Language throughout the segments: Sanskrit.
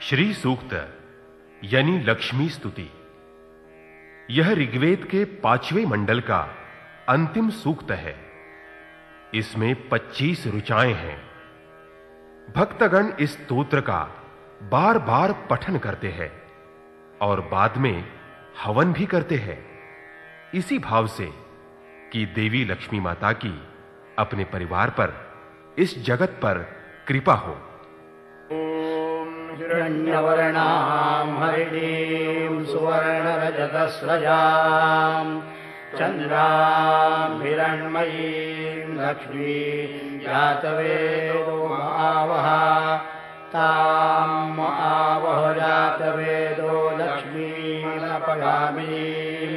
श्री सूक्त यानी लक्ष्मी स्तुति। यह ऋग्वेद के 5वें मंडल का अंतिम सूक्त है। इसमें 25 ऋचाएं हैं। भक्तगण इस स्तोत्र का बार बार पठन करते हैं और बाद में हवन भी करते हैं, इसी भाव से कि देवी लक्ष्मी माता की अपने परिवार पर, इस जगत पर कृपा हो। हिरण्यवर्णां हरिणीं सुवर्णरजतस्रजां चन्द्रां हिरण्मयीं लक्ष्मीं जातवेदो आवह ताम् आवह जातवेदो लक्ष्मीमनपगामिनीं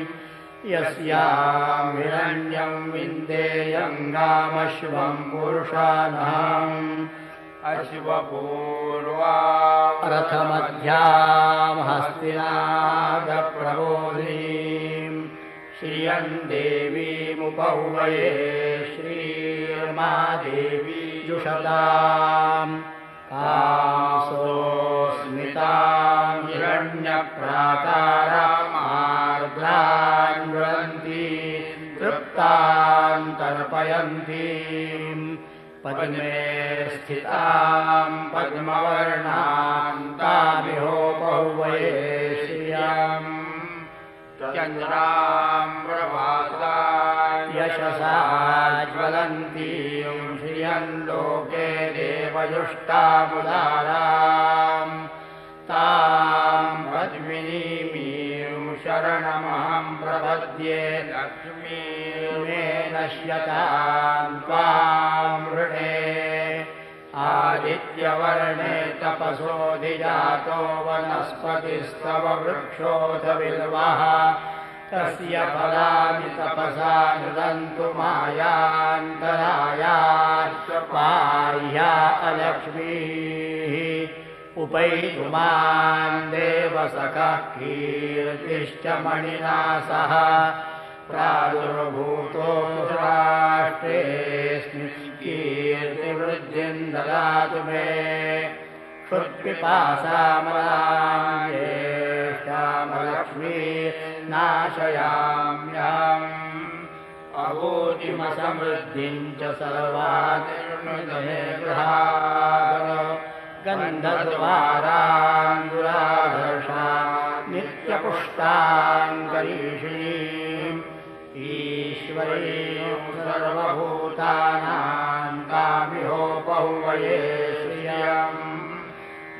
यस्यां हिरण्यं विन्देयं गामश्वं पुरुषाणाम् अश्वपूर्वा रथमध्यां हस्तिनादप्रबोधिनीं श्रियं देवीमुपौवये श्रीर्मादेवी जुषतां कासोस्मितां हिरण्यप्राकारामार्द्रां ज्वलन्ती तृप्तां तर्पयन्तीं पद्मे स्थितां पद्मवर्णां तामिहोपौवये श्रियं चन्द्रां प्रभासां यशसा ज्वलन्तीं श्रियं लोके देवयुष्टामुदारां तां पद्मिनीमीं शरणमहं प्रपद्ये लक्ष्मीर्मे नश्यतां त्वां वृणे आदित्यवर्णे तपसोऽधिजातो वनस्पतिस्तव वृक्षोऽथ बिल्वः तस्य फलानि तपसा नुदन्तु मायान्तरायाश्च बाह्या अलक्ष्मीः उपैतु मां देवसखः कीर्तिश्च मणिना सह प्रादुर्भूतो राष्ट्रेऽस्मिन् कीर्तिवृद्धिं ददातु मे क्षुत्पिपासामलां ज्येष्ठामलक्ष्मी नाशयाम्यहम् अभूतिमसमृद्धिं च सर्वातिर्नुदमे गृहात् गन्धद्वाराङ्गुराधर्षा नित्यपुष्टां करीषिणीम् ईश्वरीं सर्वभूतानां तामिहोपौवये श्रियं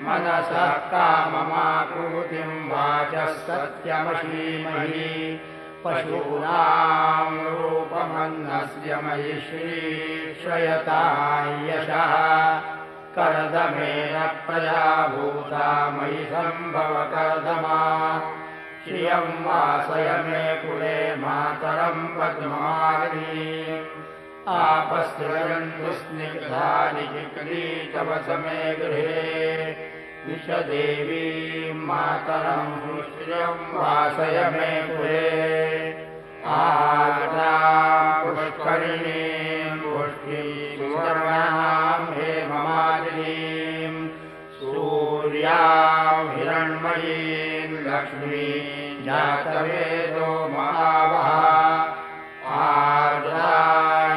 मनसः काममाकृतिं वाचः सत्यमशीमहि पशूनां रूपमन्नस्य मयि श्रीश्रयतां यशः कर्दमेन प्रजाभूता मयि सम्भव कर्दमा श्रियं वासय मे कुले मातरं पद्ममालिनीम् आपस्त्रयन्तु स्निग्धानि चिक्रीतवस मे गृहे विषदेवीं मातरं श्रियं वासय मे कुले आर्द्रां पुष्करिणीं पुष्टिं सुवर्णां हेममालिनीं सूर्यां हिरण्मयीं लक्ष्मीं जातवेदो महावः आर्द्रायकर्णीं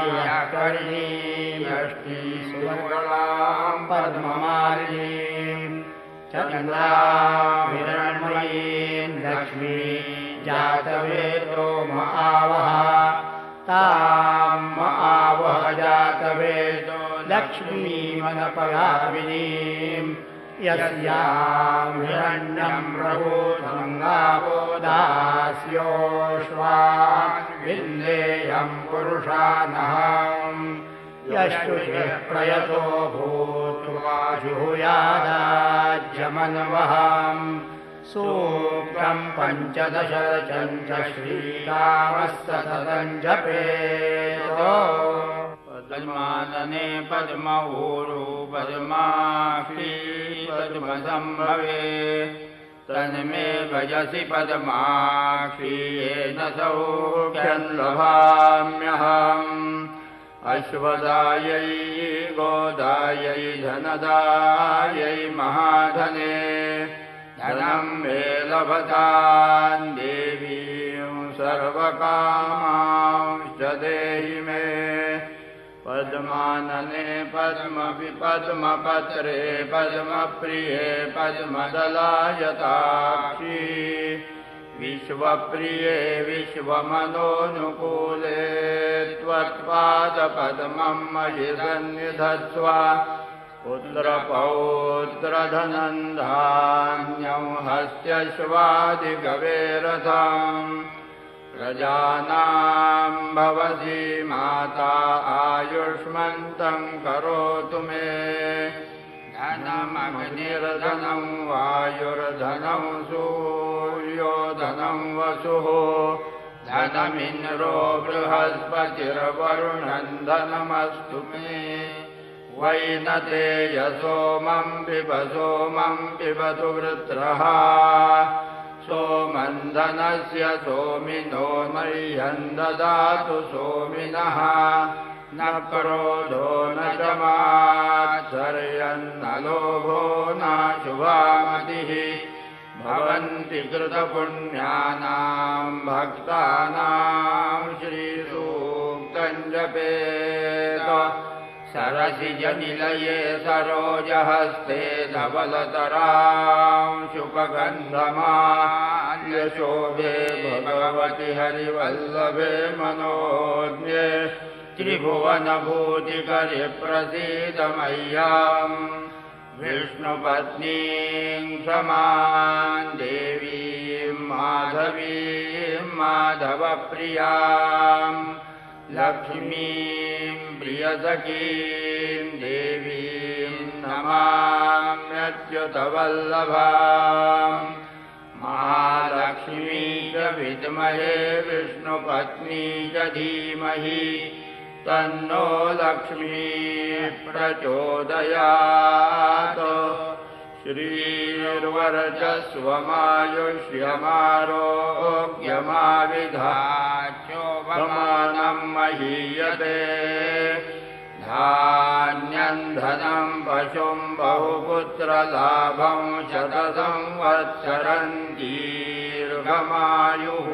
यष्टिं सुवर्णां पद्ममालिनीं चन्द्रां हिरण्मयीं लक्ष्मीं जातवेदो महावः ताम् आवह जातवेदो लक्ष्मीमनपगामिनीं यस्यां हिरण्यं प्रभूतं गावो दास्योऽश्वान् विन्देयं पुरुषानहम् यष्टुषिः प्रयतो भूत्वा जुहुयादाज्यमन्वहम् सूक्तं 15 च श्रीरामः सततं जपेत् पद्मानने पद्मऊरू पद्माक्षी पद्मसम्भवे तन्मे भजसि पद्माक्षी येन सौख्यं लभाम्यहम् अश्वदायै गोदायै धनदायै महाधने धनं मे लभतां देवीं सर्वकामांश्च देहि मे पद्मानने पद्मपत्रे पद्मप्रिये पद्मदलायताक्षी विश्वप्रिये विश्वमनोनुकूले त्वत्पादपद्मं मयि सन्निधत्स्व पुत्रपौत्रधनं धान्यं हस्त्यश्वादिगवेरथम् प्रजानां भवसी माता आयुष्मन्तं करोतु मे धनमग्निर्धनं वायुर्धनं सूर्यो धनं वसुः धनमिन्द्रो बृहस्पतिर्वरुणं धनमस्तु मे वैनते सोमं पिबतु वृत्रः सोमं धनस्य सोमिनो मह्यं ददातु सोमिनः न क्रोधो न च मात्सर्यं न लोभो न शुभामतिः भवन्ति कृतपुण्यानां भक्तानां श्रीसूक्तं जपेत सरसिजनिलये सरोजहस्ते धवलतरां शुकगन्धमाल्यशोभे भगवति हरिवल्लभे मनोज्ञे त्रिभुवनभूतिकरे प्रसीद मह्यम् विष्णुपत्नीं क्षमां देवीं माधवीं माधवप्रियां लक्ष्मीं प्रियसखीं देवीं नमाम्यच्युतवल्लभाम् महालक्ष्मी च विद्महे विष्णुपत्नी च धीमहि तन्नो लक्ष्मी प्रचोदयात् श्रीर्वरजस्वमायुष्यमारोग्यमाविधाच्योपमानं महीयते धान्यं धनं पशुं बहुपुत्रलाभं शतसंवत्सरं दीर्घमायुः